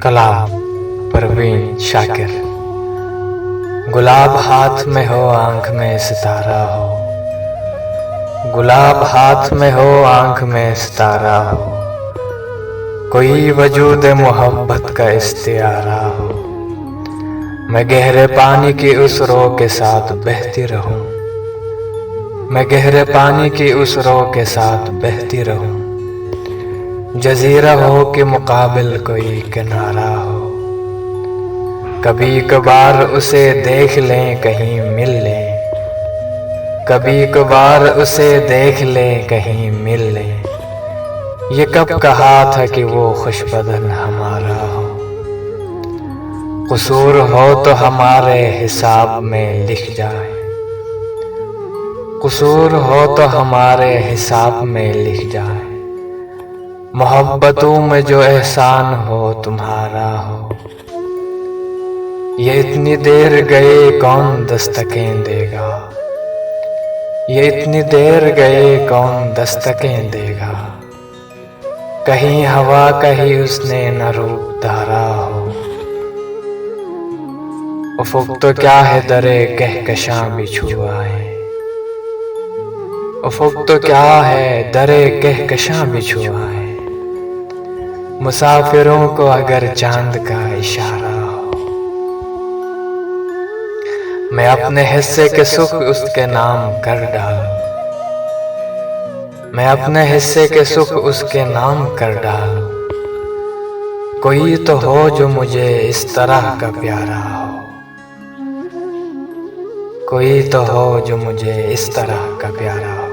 कलाम परवीन शाकिर। गुलाब हाथ में हो, आंख में सितारा हो। गुलाब हाथ में हो, आंख में सितारा हो। कोई वजूद मोहब्बत का इस्तियारा हो। मैं गहरे पानी की उस रो के साथ बहती रहूं। मैं गहरे पानी की उस रो के साथ बहती रहूं। जजीरा हो के मुकाबिल कोई किनारा हो। कभी कभार उसे देख लें, कहीं मिल लें। कभी कभार उसे देख लें, कहीं मिल लें। ये कब कहा था कि वो खुशबदन हमारा हो। कसूर हो तो हमारे हिसाब में लिख जाए। कसूर हो तो हमारे हिसाब में लिख जाए। मोहब्बतों में जो एहसान हो तुम्हारा हो। ये इतनी देर गए कौन दस्तकें देगा। ये इतनी देर गए कौन दस्तकें देगा। कहीं हवा कहीं उसने न रूप धारा हो। उफ़ुक़ तो क्या है दरे कहकशां बिछू आए। उफ़ुक़ तो क्या है दरे कहकशां बिछू आए। मुसाफिरों को अगर चांद का इशारा हो। मैं अपने हिस्से के सुख उसके नाम कर डालूं। मैं अपने हिस्से के सुख उसके नाम कर डालूं। कोई तो हो जो मुझे इस तरह का प्यारा हो। कोई तो हो जो मुझे इस तरह का प्यारा हो।